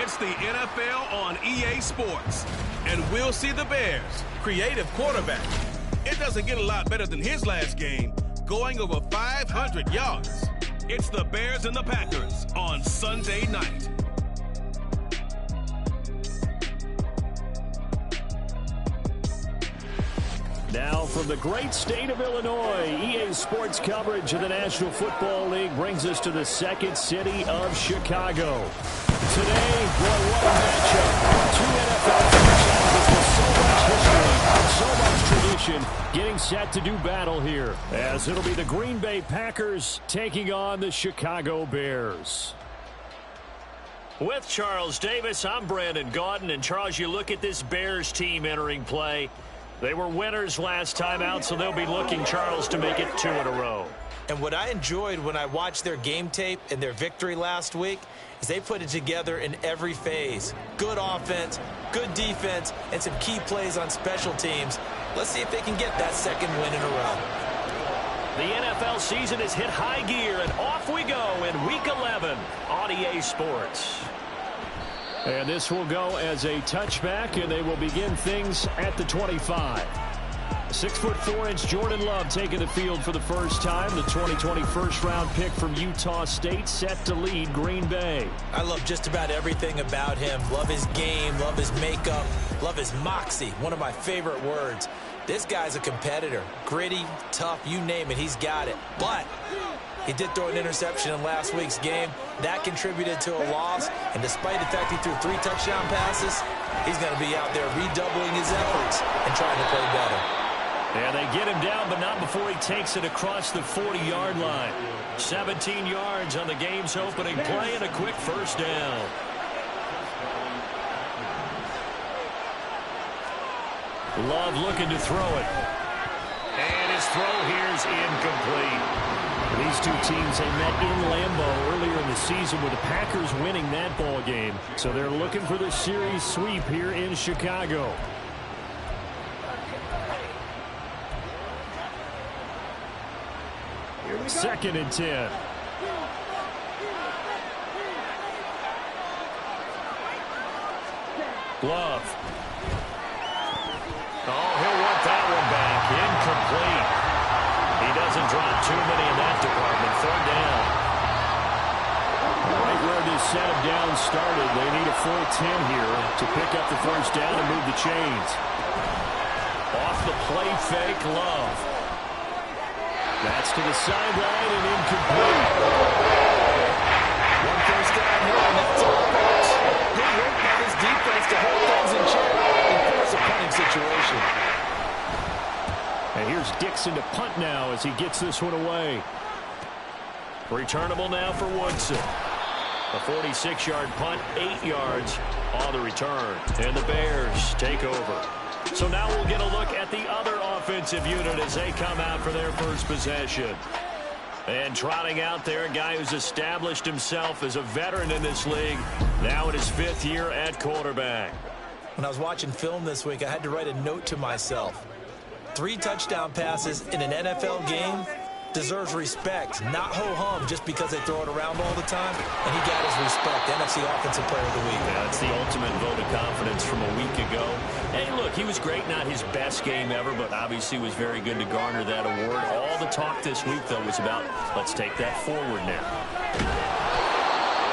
It's the NFL on EA Sports. And we'll see the Bears' creative quarterback. It doesn't get a lot better than his last game, going over 500 yards. It's the Bears and the Packers on Sunday night. Now from the great state of Illinois, EA Sports coverage of the National Football League brings us to the second city of Chicago. Today, boy, what a matchup. Two NFL franchises with so much history, so much tradition, getting set to do battle here, as it'll be the Green Bay Packers taking on the Chicago Bears. With Charles Davis, I'm Brandon Gaudin, and Charles, you look at this Bears team entering play. They were winners last time out, so they'll be looking, Charles, to make it 2 in a row. And what I enjoyed when I watched their game tape and their victory last week is they put it together in every phase. Good offense, good defense, and some key plays on special teams. Let's see if they can get that second win in a row. The NFL season has hit high gear, and off we go in Week 11 on EA Sports. And this will go as a touchback, and they will begin things at the 25. 6'4" Jordan Love taking the field for the first time. The 2020 first-round pick from Utah State set to lead Green Bay. I love just about everything about him. Love his game, love his makeup, love his moxie, one of my favorite words. This guy's a competitor. Gritty, tough, you name it, he's got it. But he did throw an interception in last week's game. That contributed to a loss. And despite the fact he threw 3 touchdown passes, he's going to be out there redoubling his efforts and trying to play better. And they get him down, but not before he takes it across the 40-yard line. 17 yards on the game's opening play and a quick first down. Love looking to throw it. And his throw here is incomplete. These two teams, they met in Lambeau earlier in the season with the Packers winning that ball game. So they're looking for the series sweep here in Chicago. Second and 10. Love. Oh, he'll want that one back. Incomplete. He doesn't drop too many in that department. 3rd down. Right where this set of downs started, they need a full 10 here to pick up the first down and move the chains. Off the play fake, Love. That's to the sideline and incomplete. One first down here, and that's all, folks. Good work by his defense to hold things in check and force a punting situation. And here's Dixon to punt now as he gets this one away. Returnable now for Woodson. A 46-yard punt, 8 yards on the return. And the Bears take over. So now we'll get a look at the other offensive unit as they come out for their first possession. And trotting out there, a guy who's established himself as a veteran in this league, now in his 5th year at quarterback. When I was watching film this week, I had to write a note to myself. 3 touchdown passes in an NFL game deserves respect, not ho-hum just because they throw it around all the time. And he got his respect, NFC Offensive Player of the Week. Yeah, that's the ultimate vote of confidence from a week ago. Hey, look, he was great, not his best game ever, but obviously was very good to garner that award. All the talk this week, though, was about let's take that forward now.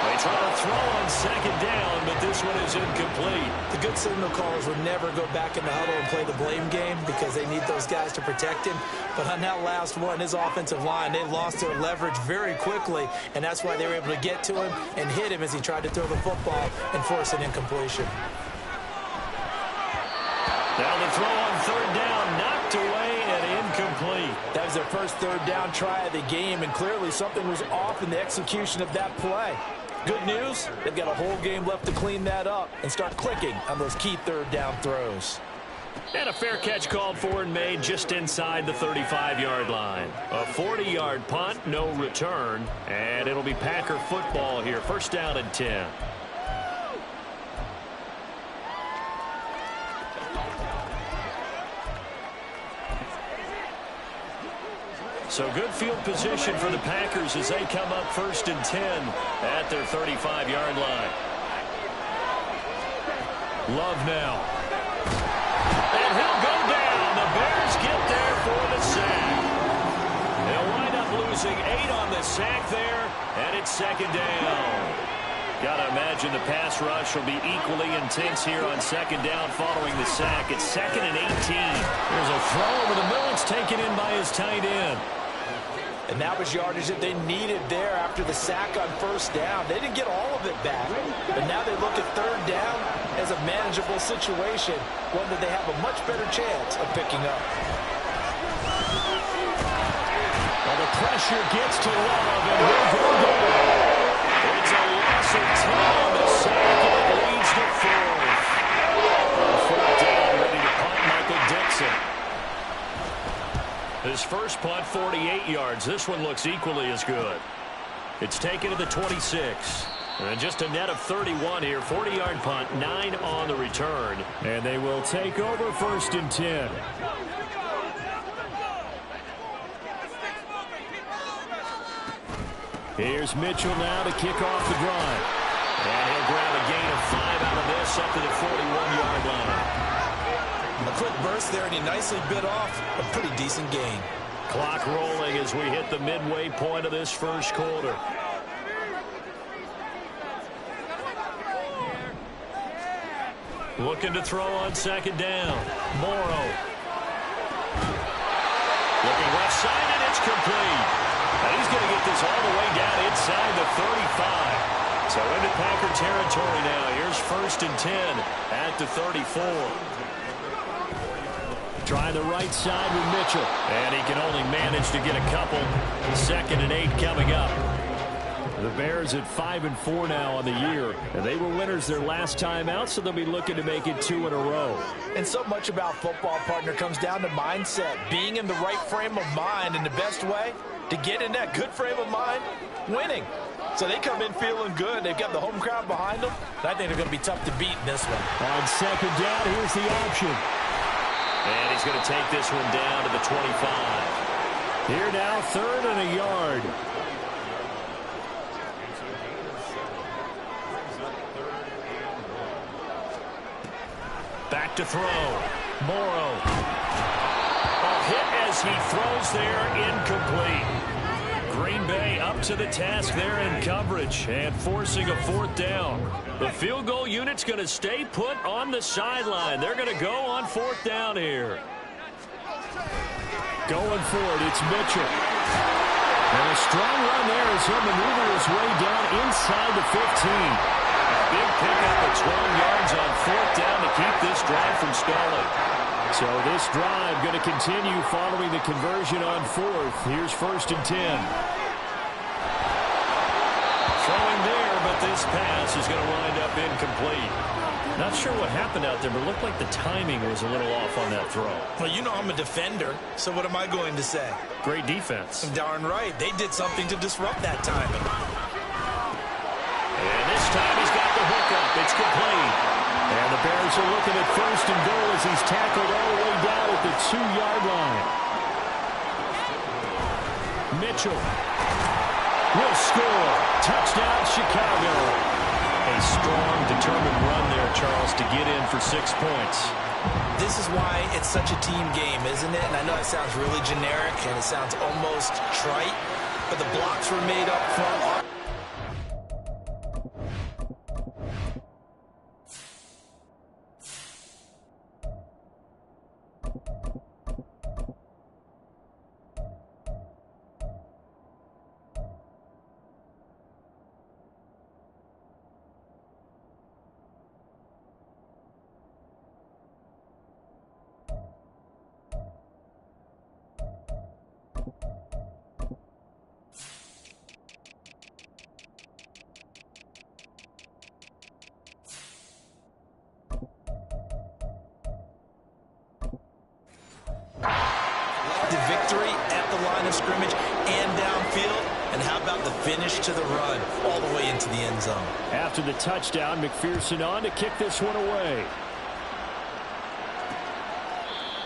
They try to throw on 2nd down, but this one is incomplete. The good signal callers would never go back in the huddle and play the blame game because they need those guys to protect him. But on that last one, his offensive line, they lost their leverage very quickly, and that's why they were able to get to him and hit him as he tried to throw the football and force an incompletion. Now the throw on 3rd down, knocked away and incomplete. That was their first 3rd down try of the game, and clearly something was off in the execution of that play. Good news, they've got a whole game left to clean that up and start clicking on those key 3rd down throws. And a fair catch called for and made just inside the 35-yard line. A 40-yard punt, no return, and it'll be Packer football here. 1st down and 10. So good field position for the Packers as they come up 1st and 10 at their 35-yard line. Love now. And he'll go down. The Bears get there for the sack. They'll wind up losing 8 on the sack there, and it's second down. Got to imagine the pass rush will be equally intense here on second down following the sack. It's 2nd and 18. There's a throw over the middle. It's taken in by his tight end. And that was yardage that they needed there after the sack on first down. They didn't get all of it back, but now they look at third down as a manageable situation, one that they have a much better chance of picking up. Well, the pressure gets to Love, and he'll go down. It's a loss of 10 on the sack, and it leads to 4th. On fourth down, ready to punt, Michael Dixon. His first punt, 48 yards. This one looks equally as good. It's taken to the 26. And just a net of 31 here. 40-yard punt, 9 on the return. And they will take over 1st and 10. Here's Mitchell now to kick off the drive. And he'll grab a gain of 5 out of this up to the 41-yard line. A quick burst there, and he nicely bit off a pretty decent gain. Clock rolling as we hit the midway point of this first quarter. Looking to throw on second down. Morrow. Looking left side, and it's complete. And he's going to get this all the way down inside the 35. So into Packer territory now. Here's 1st and 10 at the 34. Try the right side with Mitchell. And he can only manage to get a couple. 2nd and 8 coming up. The Bears at 5-4 now on the year. And they were winners their last time out, so they'll be looking to make it 2 in a row. And so much about football, partner, comes down to mindset. Being in the right frame of mind, and the best way to get in that good frame of mind, winning. So they come in feeling good. They've got the home crowd behind them. And I think they're going to be tough to beat in this one. On second down, here's the option. And he's going to take this one down to the 25. Here now, 3rd and a yard. Back to throw. Morrow. A hit as he throws there, incomplete. Green Bay up to the task there in coverage and forcing a 4th down. The field goal unit's going to stay put on the sideline. They're going to go on 4th down here. Going for it, it's Mitchell. And a strong run there as he'll maneuver his way down inside the 15. Big pickup of 12 yards on 4th down to keep this drive from stalling. So this drive going to continue following the conversion on 4th. Here's 1st and 10. Throwing there, but this pass is going to wind up incomplete. Not sure what happened out there, but it looked like the timing was a little off on that throw. Well, you know I'm a defender, so what am I going to say? Great defense. Darn right. They did something to disrupt that timing. And this time he's got the hookup. It's complete. And the Bears are looking at 1st and goal as he's tackled all the way down at the 2-yard line. Mitchell will score. Touchdown, Chicago. A strong, determined run there, Charles, to get in for 6 points. This is why it's such a team game, isn't it? And I know it sounds really generic and it sounds almost trite, but the blocks were made up front. The victory at the line of scrimmage and downfield. And how about the finish to the run all the way into the end zone? After the touchdown, McPherson on to kick this one away.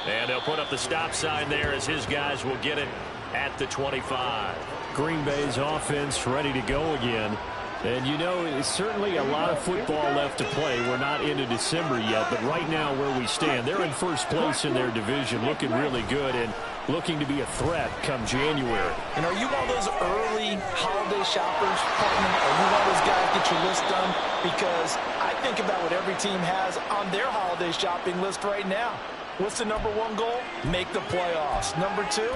And they'll put up the stop sign there as his guys will get it at the 25. Green Bay's offense ready to go again. And, you know, it's certainly a lot of football left to play. We're not into December yet, but right now where we stand, they're in first place in their division, looking really good and looking to be a threat come January. And are you one of those early holiday shoppers, partner? Are you one of those guys get your list done? Because I think about what every team has on their holiday shopping list right now. What's the number one goal? Make the playoffs. Number two,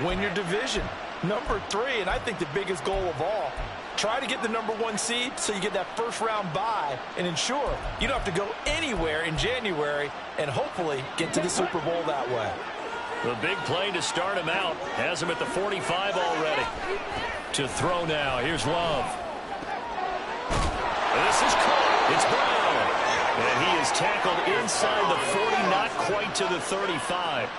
win your division. Number three, and I think the biggest goal of all, try to get the number one seed so you get that first round bye and ensure you don't have to go anywhere in January and hopefully get to the Super Bowl that way. The big play to start him out. Has him at the 45 already. To throw now. Here's Love. This is caught. It's Brown. And he is tackled inside the 40, not quite to the 35.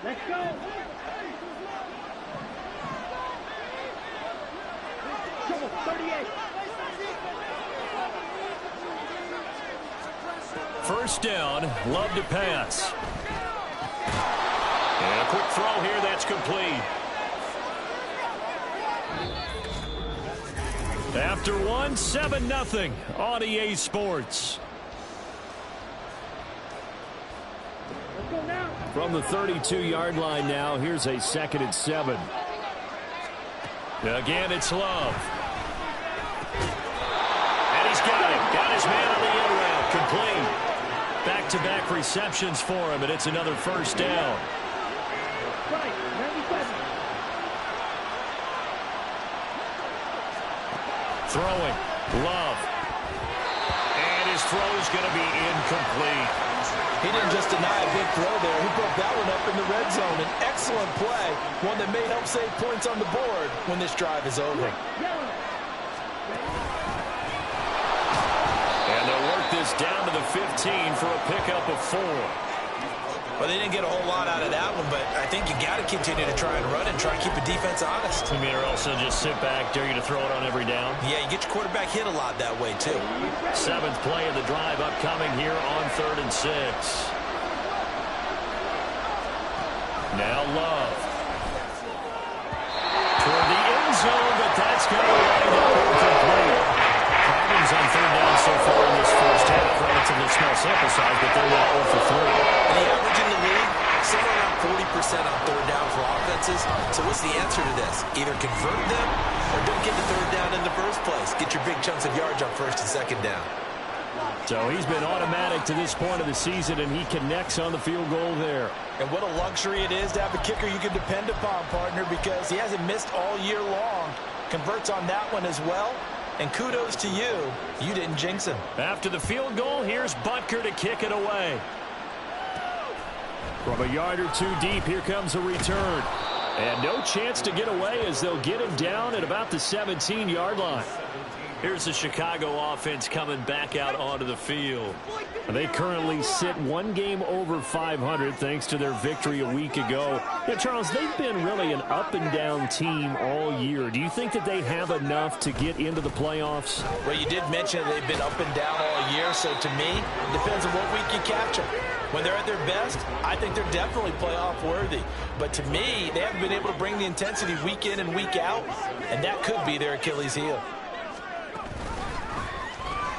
Let's go. Come on, 38. First down, Love to pass. And a quick throw here, that's complete. After one, 7-0 on EA Sports. From the 32-yard line now, here's a 2nd and 7. Again, it's Love. And he's got him. Got his man on the end route. Complete. Back-to-back receptions for him, and it's another first down. Throwing. Love. And his throw's going to be incomplete. He didn't just deny a big throw there. He broke that one up in the red zone. An excellent play, one that may help save points on the board when this drive is over. And they'll work this down to the 15 for a pickup of 4. Well, they didn't get a whole lot out of that one, but I think you got to continue to try and run and try to keep the defense honest. I mean, or else they'll just sit back, dare you to throw it on every down. Yeah, you get your quarterback hit a lot that way, too. 7th play of the drive upcoming here on 3rd and 6. Now Love. Toward the end zone, but that's going to wind up incomplete. Problems on 3rd down so far in this first half. Relatively small sample size, but they're now 0 for 3. And the average in the league, somewhere around 40% on 3rd down for offenses. So what's the answer to this? Either convert them or don't get the 3rd down in the first place. Get your big chunks of yards on 1st and 2nd down. So he's been automatic to this point of the season, and he connects on the field goal there. And what a luxury it is to have a kicker you can depend upon, partner, because he hasn't missed all year long. Converts on that one as well. And kudos to you. You didn't jinx him. After the field goal, here's Butker to kick it away. From a yard or two deep, here comes a return. And no chance to get away as they'll get him down at about the 17-yard line. Here's the Chicago offense coming back out onto the field. They currently sit one game over 500 thanks to their victory a week ago. Yeah, Charles, they've been really an up-and-down team all year. Do you think that they have enough to get into the playoffs? Well, you did mention they've been up and down all year, so to me, it depends on what week you catch them. When they're at their best, I think they're definitely playoff worthy. But to me, they haven't been able to bring the intensity week in and week out, and that could be their Achilles heel.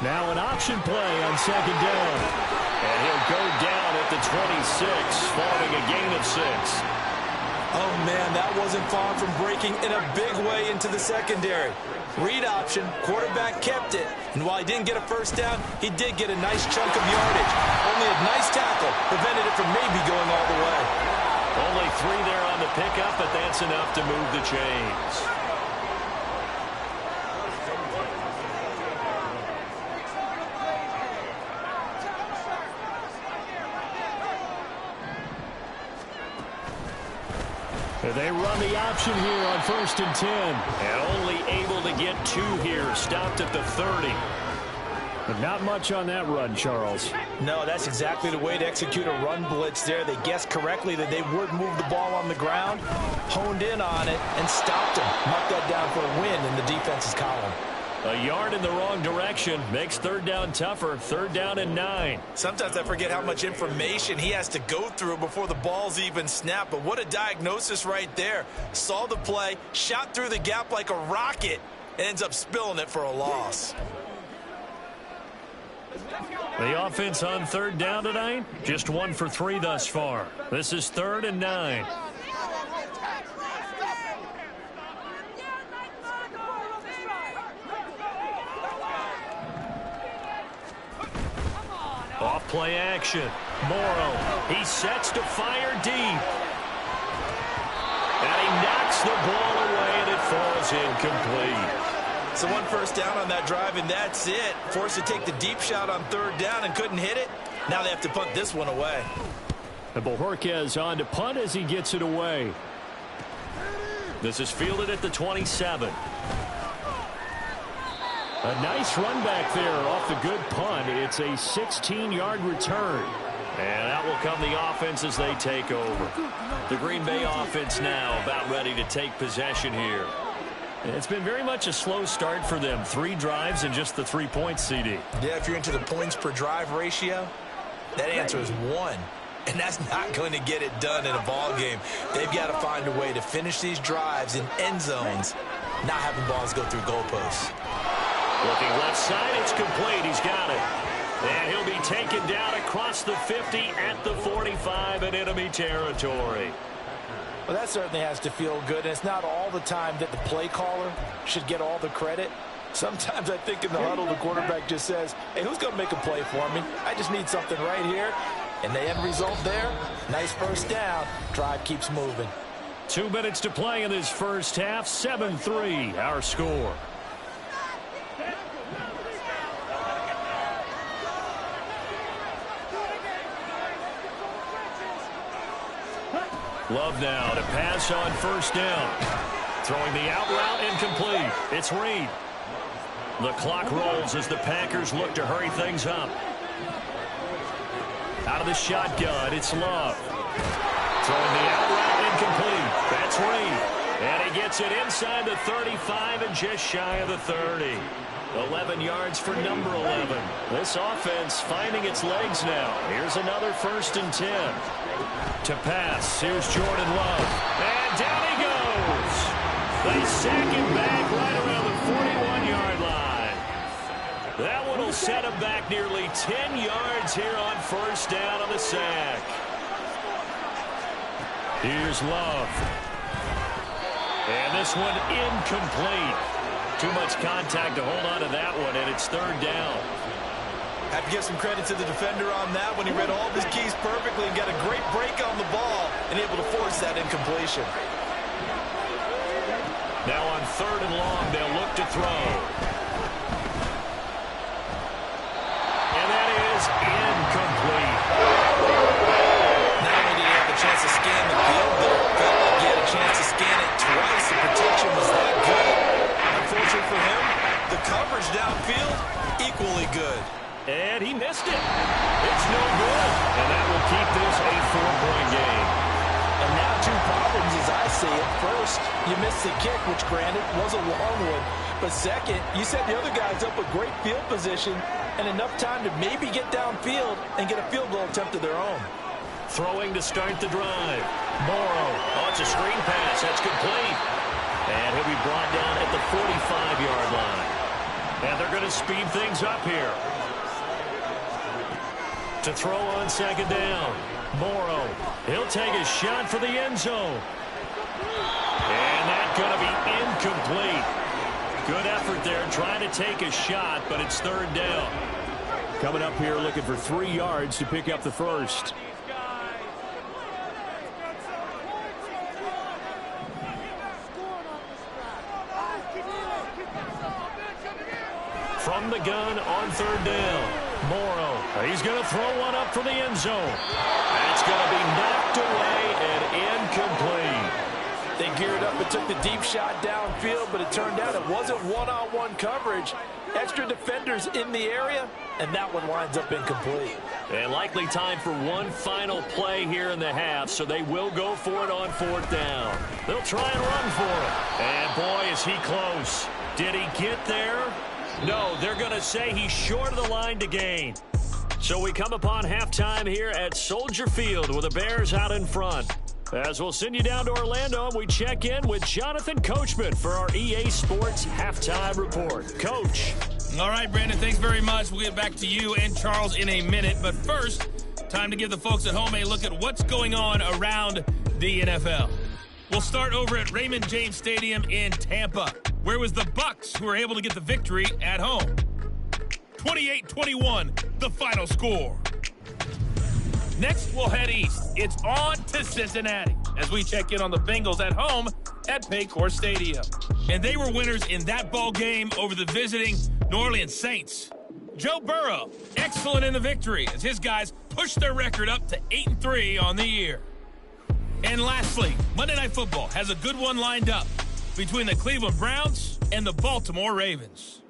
Now an option play on 2nd down. And he'll go down at the 26, following a gain of 6. Oh, man, that wasn't far from breaking in a big way into the secondary. Read option, quarterback kept it. And while he didn't get a first down, he did get a nice chunk of yardage. Only a nice tackle prevented him away from maybe going all the way. Only 3 there on the pickup, but that's enough to move the chains. They run the option here on 1st and 10. And only able to get 2 here, stopped at the 30. But not much on that run, Charles. No, that's exactly the way to execute a run blitz there. They guessed correctly that they would move the ball on the ground, honed in on it, and stopped him. Marked that down for a win in the defense's column. A yard in the wrong direction makes 3rd down tougher. 3rd down and 9. Sometimes I forget how much information he has to go through before the ball's even snapped. But what a diagnosis right there. Saw the play, shot through the gap like a rocket, and ends up spilling it for a loss. The offense on 3rd down tonight, just 1 for 3 thus far. This is 3rd and 9. Off play action. Morrow. He sets to fire deep. And he knocks the ball away, and it falls incomplete. So 1 first down on that drive, and that's it. Forced to take the deep shot on 3rd down and couldn't hit it. Now they have to punt this one away. And Bojorquez on to punt as he gets it away. This is fielded at the 27. A nice run back there off the good punt. It's a 16-yard return. And out will come the offense as they take over. The Green Bay offense now about ready to take possession here. It's been very much a slow start for them. 3 drives and just the 3 points, CD. Yeah, if you're into the points per drive ratio, that answer is 1. And that's not going to get it done in a ball game. They've got to find a way to finish these drives in end zones, not having balls go through goalposts. Looking left side, it's complete. He's got it. And he'll be taken down across the 50 at the 45 in enemy territory. Well, that certainly has to feel good, and it's not all the time that the play caller should get all the credit. Sometimes I think in the huddle, the quarterback just says, hey, who's going to make a play for me? I just need something right here. And the end result there, nice first down. Drive keeps moving. 2 minutes to play in this first half. 7-3, our score. Love now to pass on first down. Throwing the out route incomplete. It's Reed. The clock rolls as the Packers look to hurry things up. Out of the shotgun, it's Love. Throwing the out route incomplete. That's Reed. And he gets it inside the 35 and just shy of the 30. 11 yards for number 11. This offense finding its legs now. Here's another 1st and 10. To pass, here's Jordan Love. And down he goes. They sack him back right around the 41-yard line. That one will set him back nearly 10 yards here on first down on the sack. Here's Love. And this one incomplete. Too much contact to hold on to that one, and it's 3rd down. Have to give some credit to the defender on that when he read all of his keys perfectly and got a great break on the ball and able to force that incompletion. Now on 3rd and long, they'll look to throw. And that is incomplete. Not only did he have a chance to scan the field there, felt like he had a chance to scan it twice. The protection was that good. Unfortunately for him, the coverage downfield, equally good. And he missed it. It's no good. And that will keep this a 4-point game. And now 2 problems as I see it. First, you missed the kick, which granted was a long one. But second, you set the other guys up with great field position and enough time to maybe get downfield and get a field goal attempt of their own. Throwing to start the drive. Morrow. Oh, it's a screen pass. That's complete. And he'll be brought down at the 45-yard line. And they're going to speed things up here. To throw on 2nd down. Morrow. He'll take a shot for the end zone. And that's going to be incomplete. Good effort there trying to take a shot, but it's 3rd down. Coming up here looking for 3 yards to pick up the first. from the gun on third down. Morrow, he's going to throw one up for the end zone. And it's going to be knocked away and incomplete. They geared up and took the deep shot downfield, but it turned out it wasn't one-on-one coverage. Extra defenders in the area, and that one winds up incomplete. And likely time for one final play here in the half, so they will go for it on fourth down. They'll try and run for it. And boy, is he close. Did he get there? No, they're going to say he's short of the line to gain. So we come upon halftime here at Soldier Field with the Bears out in front. As we'll send you down to Orlando, we check in with Jonathan Coachman for our EA Sports Halftime Report. Coach. All right, Brandon, thanks very much. We'll get back to you and Charles in a minute. But first, time to give the folks at home a look at what's going on around the NFL. We'll start over at Raymond James Stadium in Tampa, where it was the Bucs who were able to get the victory at home. 28-21, the final score. Next, we'll head east. It's on to Cincinnati as we check in on the Bengals at home at Paycor Stadium. And they were winners in that ball game over the visiting New Orleans Saints. Joe Burrow, excellent in the victory as his guys pushed their record up to 8-3 on the year. And lastly, Monday Night Football has a good one lined up between the Cleveland Browns and the Baltimore Ravens.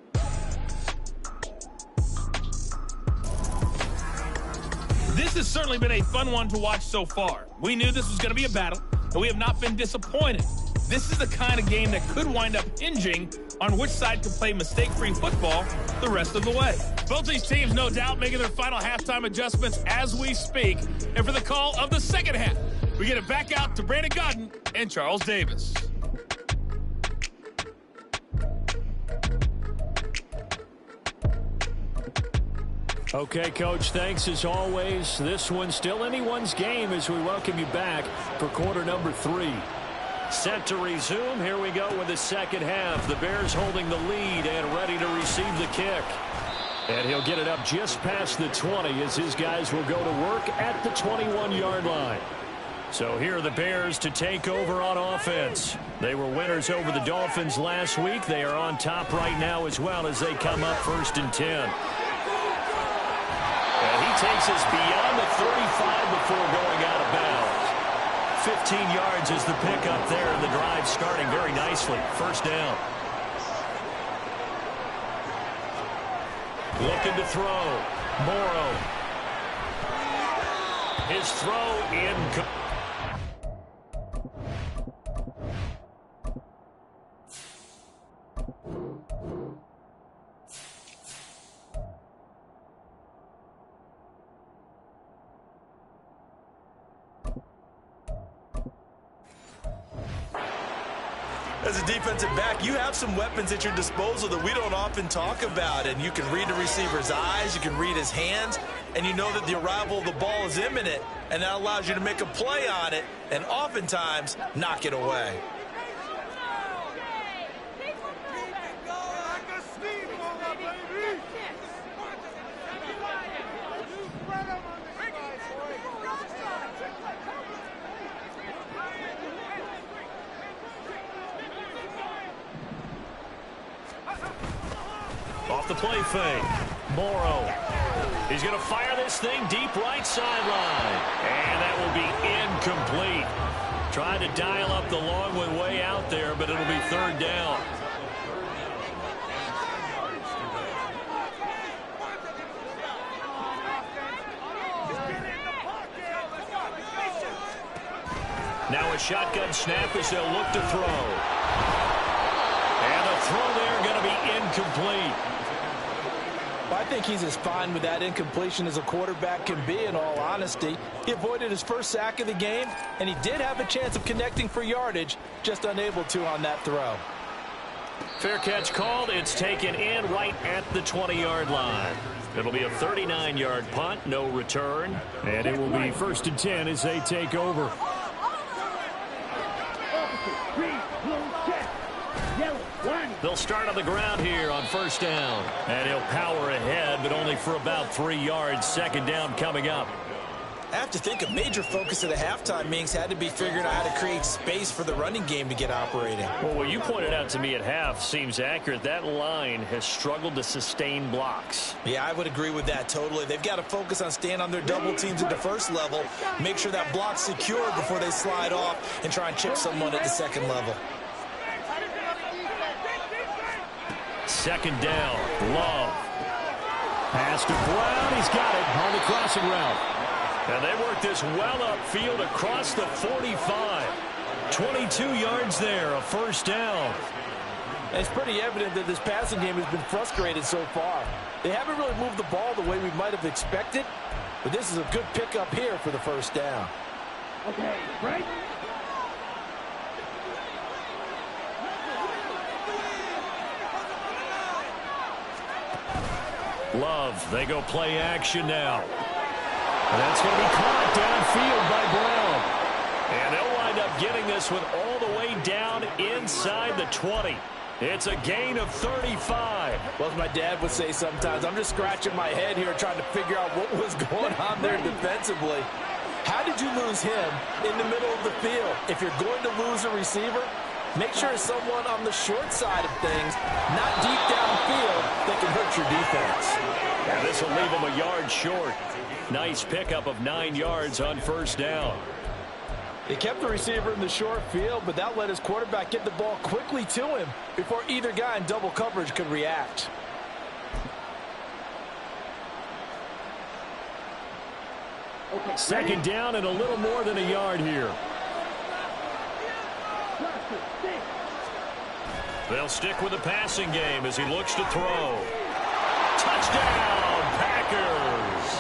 This has certainly been a fun one to watch so far. We knew this was going to be a battle, and we have not been disappointed. This is the kind of game that could wind up hinging on which side can play mistake-free football the rest of the way. Both these teams, no doubt, making their final halftime adjustments as we speak. And for the call of the second half, we get it back out to Brandon Godden and Charles Davis. Okay, Coach, thanks as always. This one's still anyone's game as we welcome you back for quarter number 3. Set to resume. Here we go with the second half. The Bears holding the lead and ready to receive the kick. And he'll get it up just past the 20 as his guys will go to work at the 21-yard line. So here are the Bears to take over on offense. They were winners over the Dolphins last week. They are on top right now as well as they come up 1st and 10. And he takes us beyond the 35 before going out of bounds. 15 yards is the pickup there, and the drive starting very nicely. 1st down. Looking to throw. Morrow. His throw in. As a defensive back, you have some weapons at your disposal that we don't often talk about. And you can read the receiver's eyes, you can read his hands, and you know that the arrival of the ball is imminent. And that allows you to make a play on it and oftentimes knock it away. Off the play fake. Morrow. He's going to fire this thing deep right sideline. And that will be incomplete. Trying to dial up the long one way out there, but it'll be 3rd down. Now a shotgun snap as they'll look to throw. And the throw there going to be incomplete. I think he's as fine with that incompletion as a quarterback can be, in all honesty. He avoided his first sack of the game, and he did have a chance of connecting for yardage, just unable to on that throw. Fair catch called. It's taken in right at the 20-yard line. It'll be a 39-yard punt, no return. And it will be 1st and 10 as they take over. They'll start on the ground here on 1st down. And he'll power ahead, but only for about 3 yards. 2nd down coming up. I have to think a major focus of the halftime meetings had to be figuring out how to create space for the running game to get operating. Well, what you pointed out to me at half seems accurate. That line has struggled to sustain blocks. Yeah, I would agree with that totally. They've got to focus on staying on their double teams at the first level, make sure that block's secure before they slide off and try and chip someone at the second level. Second down, Love. Pass to Brown. He's got it on the crossing route. And they work this well upfield across the 45. 22 yards there, a first down. And it's pretty evident that this passing game has been frustrated so far. They haven't really moved the ball the way we might have expected, but this is a good pickup here for the first down. Okay, right? Love, they go play action now. And that's going to be caught downfield by Brown. And they'll wind up getting this one all the way down inside the 20. It's a gain of 35. Well, as my dad would say sometimes, I'm just scratching my head here trying to figure out what was going on there defensively. How did you lose him in the middle of the field? If you're going to lose a receiver, make sure it's someone on the short side of things, not deep downfield, that can hurt your defense. And this will leave him a yard short. Nice pickup of 9 yards on first down. They kept the receiver in the short field, but that let his quarterback get the ball quickly to him before either guy in double coverage could react. Second down and a little more than a yard here. They'll stick with the passing game as he looks to throw. Touchdown, Packers!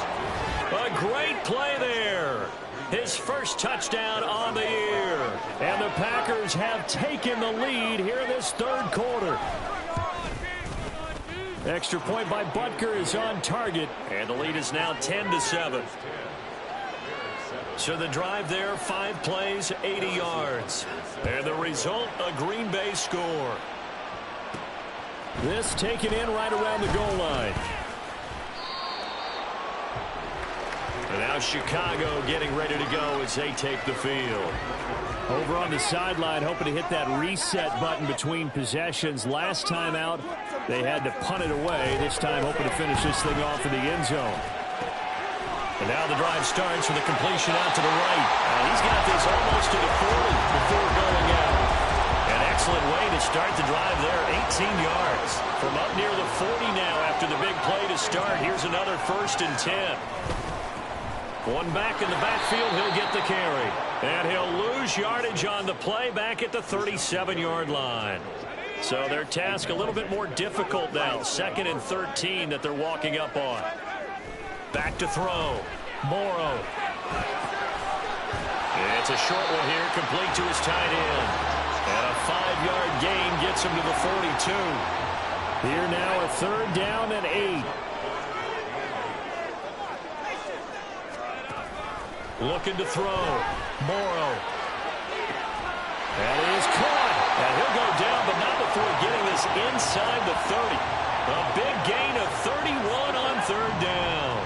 A great play there. His first touchdown on the year. And the Packers have taken the lead here in this third quarter. Extra point by Butker is on target. And the lead is now 10-7. So the drive there, 5 plays, 80 yards. And the result, a Green Bay score. This taken in right around the goal line. And now Chicago getting ready to go as they take the field. Over on the sideline, hoping to hit that reset button between possessions. Last time out, they had to punt it away. This time, hoping to finish this thing off in the end zone. And now the drive starts with a completion out to the right. And he's got this almost to the 40 before going out. An excellent way to start the drive there, 18 yards. From up near the 40 now after the big play to start. Here's another 1st and 10. One back in the backfield, he'll get the carry. And he'll lose yardage on the play back at the 37-yard line. So their task a little bit more difficult now. 2nd and 13 that they're walking up on. Back to throw. Morrow. It's a short one here, complete to his tight end. And a 5-yard gain gets him to the 42. Here now a 3rd down and 8. Looking to throw. Morrow. And he is caught. And he'll go down, but not before getting this inside the 30. A big gain of 31 on 3rd down.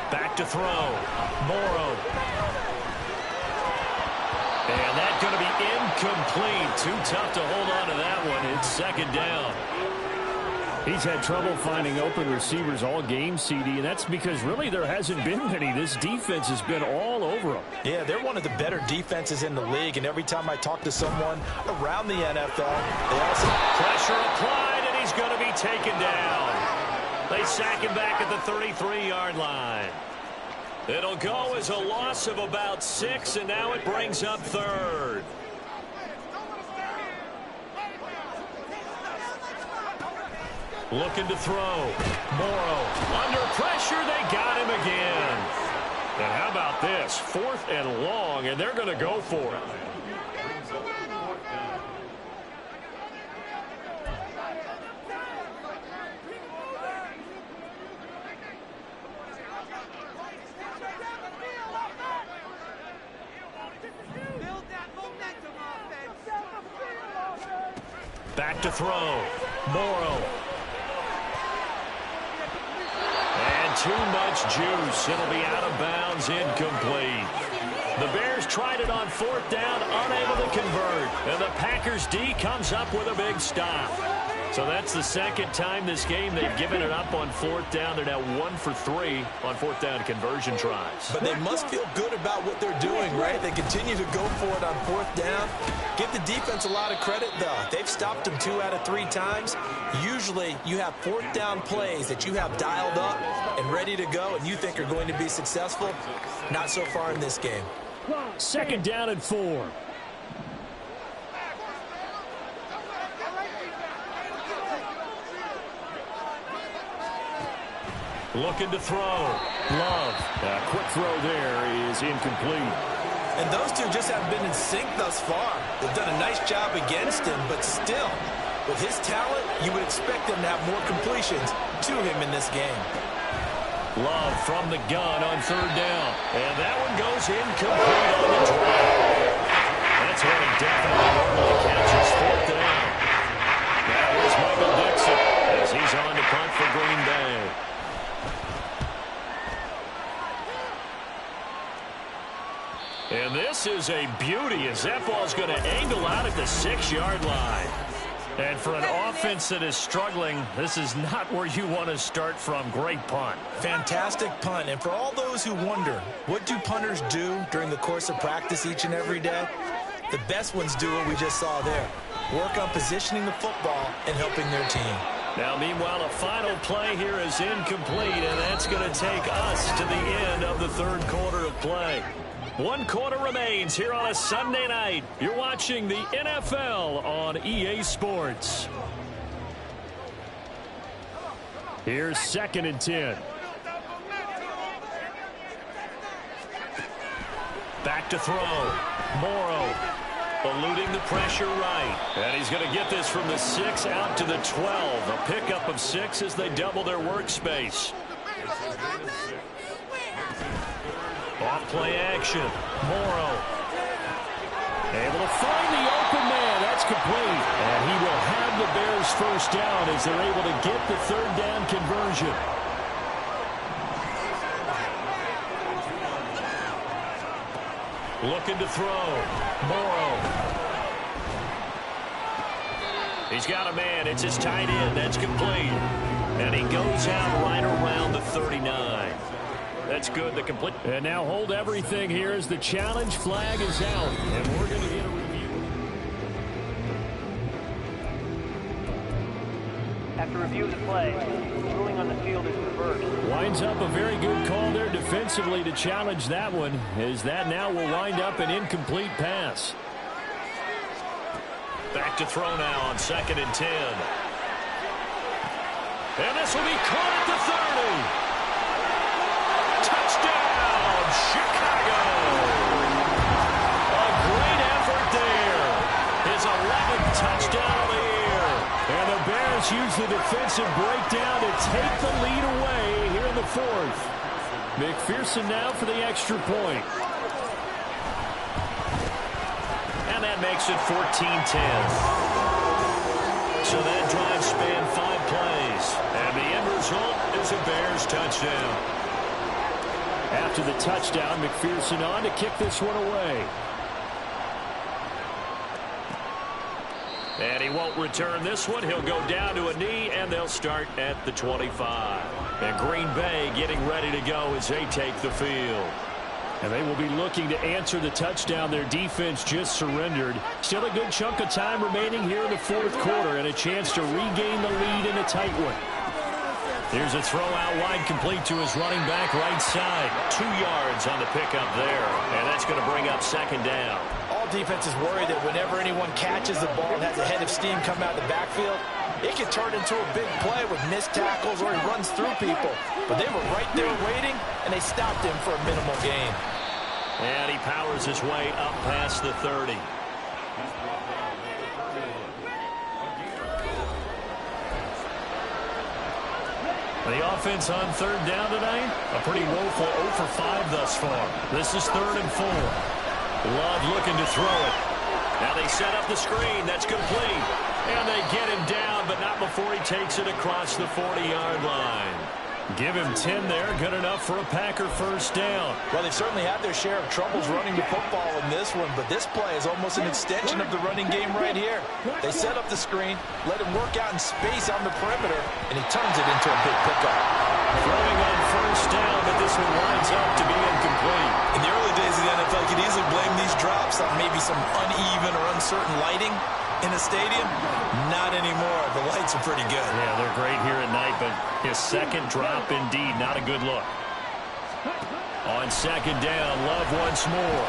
Back to throw. Morrow. And that's going to be incomplete. Too tough to hold on to that one. It's 2nd down. He's had trouble finding open receivers all game, CD, and that's because really there hasn't been many. This defense has been all over them. Yeah, they're one of the better defenses in the league, and every time I talk to someone around the NFL, they also... Pressure applied, and he's going to be taken down. They sack him back at the 33-yard line. It'll go as a loss of about 6, and now it brings up 3rd. Looking to throw. Morrow. Under pressure, they got him again. And how about this? 4th and long, and they're going to go for it. Back to throw. Morrow. too much juice. It'll be out of bounds, incomplete. The Bears tried it on 4th down, unable to convert. And the Packers D comes up with a big stop. So that's the second time this game they've given it up on 4th down. They're now 1 for 3 on 4th down conversion tries. But they must feel good about what they're doing, right? They continue to go for it on 4th down. Give the defense a lot of credit, though. They've stopped them 2 out of 3 times. Usually you have 4th down plays that you have dialed up and ready to go and you think are going to be successful. Not so far in this game. 2nd down and 4. Looking to throw. Love. A quick throw there is incomplete. And those two just haven't been in sync thus far. They've done a nice job against him, but still, with his talent, you would expect them to have more completions to him in this game. Love from the gun on 3rd down. And that one goes incomplete on the drive. That's what he definitely normally catches 4th down. Now here's Michael Dixon as he's on to punt for Green Bay. And this is a beauty as that ball's going to angle out at the 6-yard line. And for an offense that is struggling, this is not where you want to start from. Great punt. Fantastic punt. And for all those who wonder, what do punters do during the course of practice each and every day? The best ones do what we just saw there. Work on positioning the football and helping their team. Now, meanwhile, a final play here is incomplete, and that's going to take us to the end of the 3rd quarter of play. 1 quarter remains here on a Sunday night. You're watching the NFL on EA Sports. Here's 2nd and 10. Back to throw. Morrow eluding the pressure right. And he's going to get this from the 6 out to the 12. A pickup of 6 as they double their workspace. Off play action. Morrow. Able to find the open man. That's complete. And he will have the Bears 1st down as they're able to get the 3rd down conversion. Looking to throw. Morrow. He's got a man. It's his tight end. That's complete. And he goes out right around the 39. That's good. The complete. And now hold everything here as the challenge flag is out. And we're going to get a review. After review of the play, ruling on the field is reversed. Winds up a very good call there defensively to challenge that one, as that now will wind up an incomplete pass. Back to throw now on 2nd and 10. And this will be caught at the 30. Touchdown, Chicago! A great effort there. His 11th touchdown of the year. And the Bears use the defensive breakdown to take the lead away here in the 4th. McPherson now for the extra point. And that makes it 14-10. So that drive spanned 5 plays. And the end result is a Bears touchdown. After the touchdown, McPherson on to kick this one away. And he won't return this one. He'll go down to a knee, and they'll start at the 25. And Green Bay getting ready to go as they take the field. And they will be looking to answer the touchdown their defense just surrendered. Still a good chunk of time remaining here in the 4th quarter and a chance to regain the lead in a tight one. Here's a throw out wide, complete to his running back right side. 2 yards on the pickup there, and that's going to bring up 2nd down. All defenses worry that whenever anyone catches the ball and has a head of steam come out of the backfield, it can turn into a big play with missed tackles or he runs through people. But they were right there waiting, and they stopped him for a minimal gain. And he powers his way up past the 30. The offense on 3rd down tonight, a pretty woeful 0 for 5 thus far. This is 3rd and 4. Love looking to throw it. Now they set up the screen. That's complete. And they get him down, but not before he takes it across the 40-yard line. Give him 10 there. Good enough for a Packer first down. Well, they've certainly had their share of troubles running the football in this one, but this play is almost an extension of the running game right here. They set up the screen, let him work out in space on the perimeter, and he turns it into a big pickup. Throwing on first down, but this one winds up to be incomplete. In the early days of the NFL, you could easily blame these drops on maybe some uneven or uncertain lighting in a stadium. Not anymore. The lights are pretty good. Yeah, they're great here at night, but his second drop, indeed, not a good look. On second down, Love once more.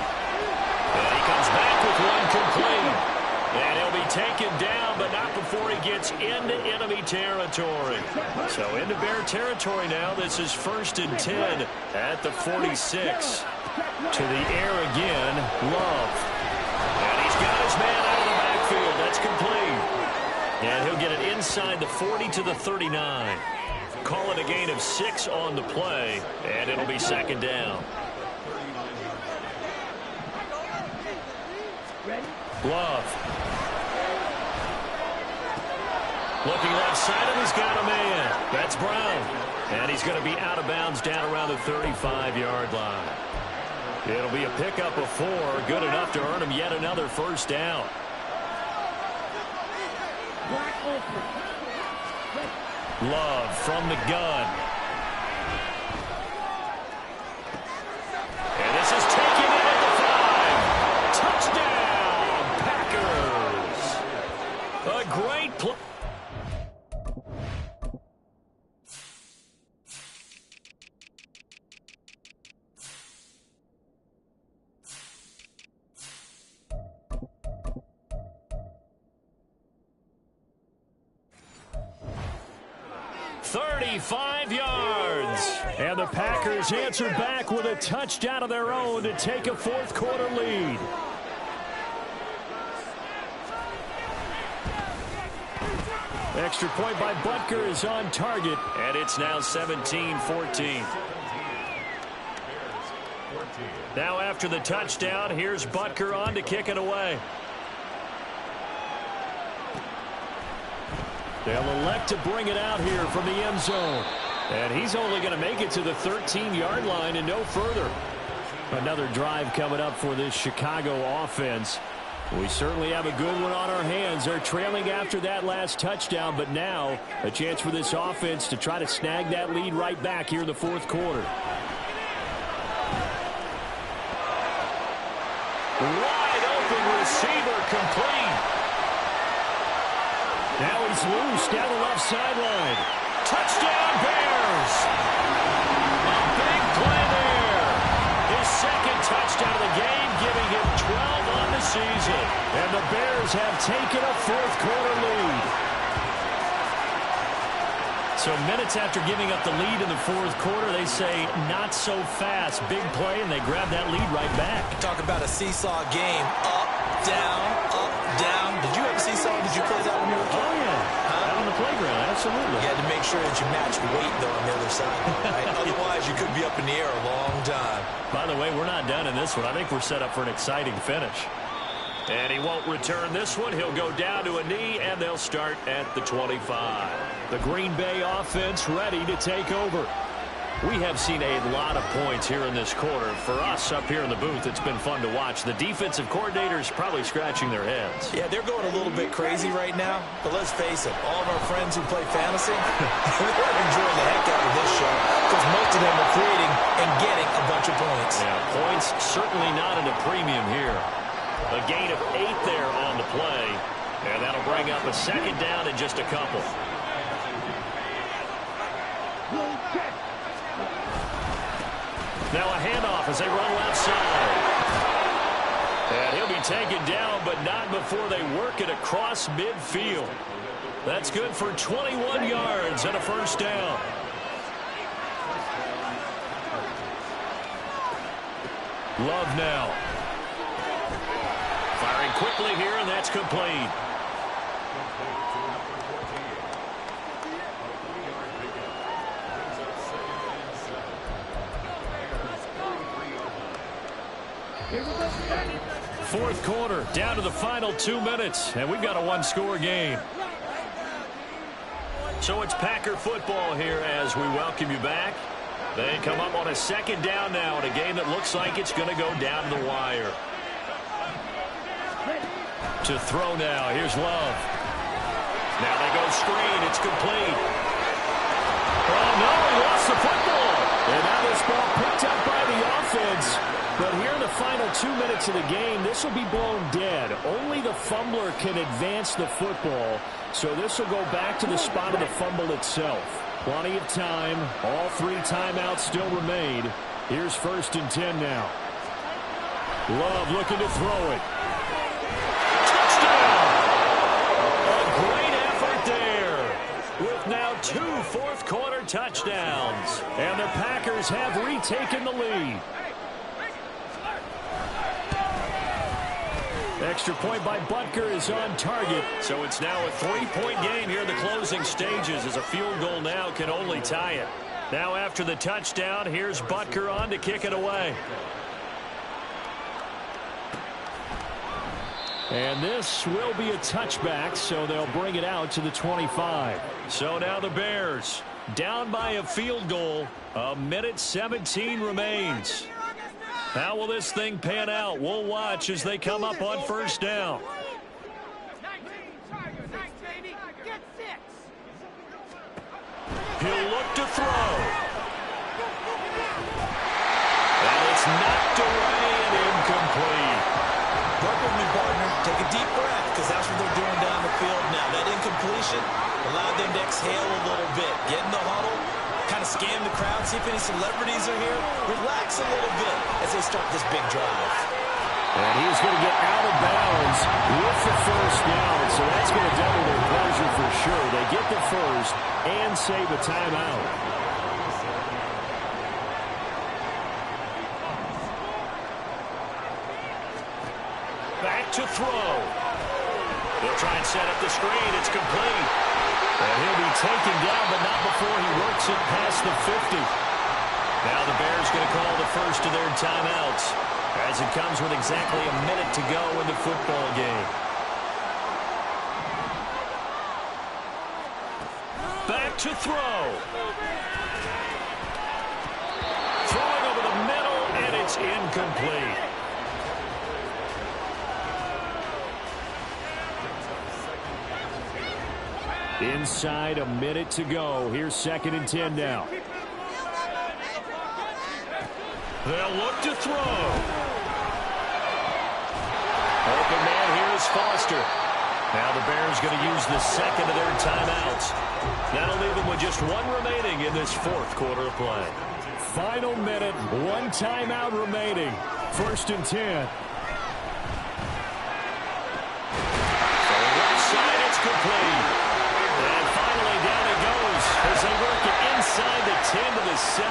And he comes back with one complete. And he'll be taken down, but not before he gets into enemy territory. So into Bear territory now. This is 1st and 10 at the 46. To the air again, Love. And he's got his man out of the backfield. That's complete. And he'll get it inside the 40 to the 39. Call it a gain of 6 on the play, and it'll be second down. Love. Looking left side, and he's got a man. That's Brown. And he's going to be out of bounds down around the 35-yard line. It'll be a pickup of 4, good enough to earn him yet another first down. Love from the gun. And this is taken in at the 5. Touchdown, Packers. A great play. And the Packers answer back with a touchdown of their own to take a fourth-quarter lead. Extra point by Butker is on target, and it's now 17-14. Now after the touchdown, here's Butker on to kick it away. They'll elect to bring it out here from the end zone. And he's only going to make it to the 13-yard line and no further. Another drive coming up for this Chicago offense. We certainly have a good one on our hands. They're trailing after that last touchdown, but now a chance for this offense to try to snag that lead right back here in the fourth quarter. Wide open receiver complete. Now he's loose down the left sideline. Touchdown, Bears! A big play there. His second touchdown of the game, giving him 12 on the season. And the Bears have taken a fourth-quarter lead. So minutes after giving up the lead in the fourth quarter, they say not so fast. Big play, and they grab that lead right back. Talk about a seesaw game. Up, down, up, down. Did you have a seesaw? Did you play that when you were a kid? Oh, yeah. Out on the playground, absolutely. You had to make sure that you matched weight, though, on the other side. Right? Otherwise, you could be up in the air a long time. By the way, we're not done in this one. I think we're set up for an exciting finish. And he won't return this one. He'll go down to a knee, and they'll start at the 25. The Green Bay offense ready to take over. We have seen a lot of points here in this quarter. For us up here in the booth, it's been fun to watch. The defensive coordinators probably scratching their heads. Yeah, they're going a little bit crazy right now. But let's face it, all of our friends who play fantasy, they're enjoying the heck out of this show because most of them are creating and getting a bunch of points. Yeah, points certainly not at a premium here. A gain of 8 there on the play. And that'll bring up a second down in just a couple. Now a handoff as they run left side. And he'll be taken down, but not before they work it across midfield. That's good for 21 yards and a first down. Love now. Firing quickly here, and that's complete. Fourth quarter, down to the final 2 minutes, and we've got a one-score game. So So it's Packer football here as we welcome you back. They come up on a second down now in a game that looks like it's going to go down to the wire. To throw now. Here's Love. Now they go screen. It's complete. Oh, no, he lost the football. And now this ball picked up by the offense. But here in the final 2 minutes of the game, this will be blown dead. Only the fumbler can advance the football. So this will go back to the spot of the fumble itself. Plenty of time. All 3 timeouts still remain. Here's 1st and 10 now. Love looking to throw it. Touchdown! A great effort there. With now 2 fourth-quarter touchdowns. And the Packers have retaken the lead. Extra point by Butker is on target. So it's now a 3-point game here in the closing stages as a field goal now can only tie it. Now after the touchdown, here's Butker on to kick it away. And this will be a touchback, so they'll bring it out to the 25. So now the Bears down by a field goal. 1:17 remains. How will this thing pan out? We'll watch as they come up on 1st down. He'll look to throw. And it's knocked away and incomplete. Work with me, partner. Take a deep breath, because that's what they're doing down the field now. That incompletion allowed them to exhale a little bit. Get in the huddle. Kind of scan the crowd, see if any celebrities are here. Relax a little bit as they start this big drive. And he's going to get out of bounds with the 1st down. So that's going to double their pleasure for sure. They get the 1st and save a timeout. Back to throw. They'll try and set up the screen. It's complete. And he'll be taken down, but not before he works it past the 50. Now the Bears going to call the first of their timeouts as it comes with exactly a minute to go in the football game. Back to throw. Throwing over the middle, and it's incomplete. Inside a minute to go. Here's 2nd and 10 now. They'll look to throw. Open man here is Foster. Now the Bears going to use the 2nd of their timeouts. That'll leave them with just 1 remaining in this 4th quarter of play. Final minute, 1 timeout remaining. 1st and 10. So left side, it's complete. And finally down it goes as they work it inside the 10 to the 7.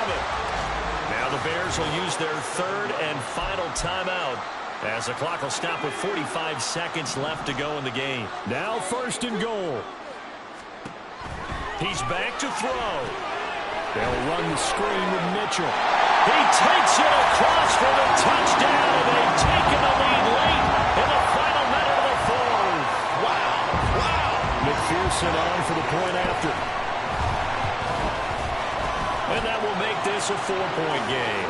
Now the Bears will use their 3rd and final timeout as the clock will stop with 45 seconds left to go in the game. Now 1st and goal. He's back to throw. They'll run the screen with Mitchell. He takes it across for the touchdown, and they've taken the lead late in the final minute of the 4th. Wow. McPherson on for the point after. And that will make this a 4-point game.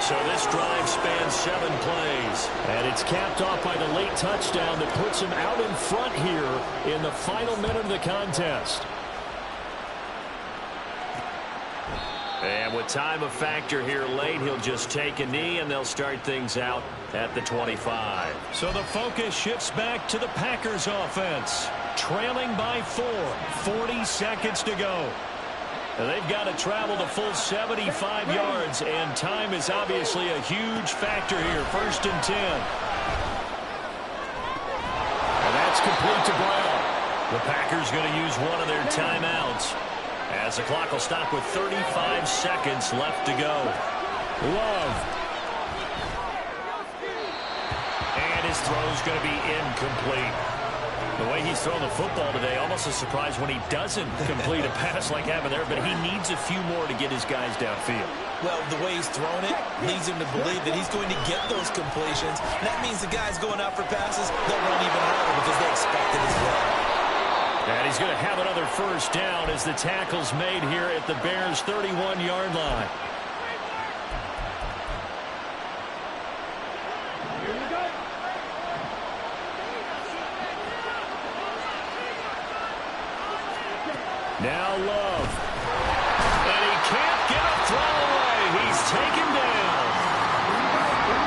So this drive spans 7 plays. And it's capped off by the late touchdown that puts him out in front here in the final minute of the contest. And with time a factor here late, he'll just take a knee and they'll start things out at the 25. So the focus shifts back to the Packers offense. Trailing by 4. 40 seconds to go. And they've got to travel the full 75 yards, and time is obviously a huge factor here. 1st and 10. And that's complete to Brown. The Packers going to use one of their timeouts as the clock will stop with 35 seconds left to go. Love. And his throw is going to be incomplete. The way he's thrown the football today, almost a surprise when he doesn't complete a pass like happened there, but he needs a few more to get his guys downfield. Well, the way he's thrown it leads him to believe that he's going to get those completions. And that means the guys going out for passes, they'll run even harder because they expect it as well. And he's going to have another first down as the tackle's made here at the Bears' 31-yard line. Now Love. And he can't get a throw away. He's taken down.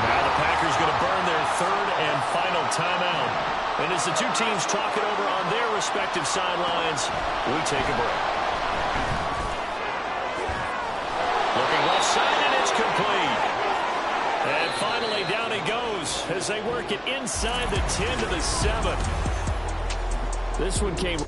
Now the Packers going to burn their third and final timeout. And as the two teams talk it over on their respective sidelines, we take a break. Looking left side, and it's complete. And finally down he goes as they work it inside the 10 to the 7. This one came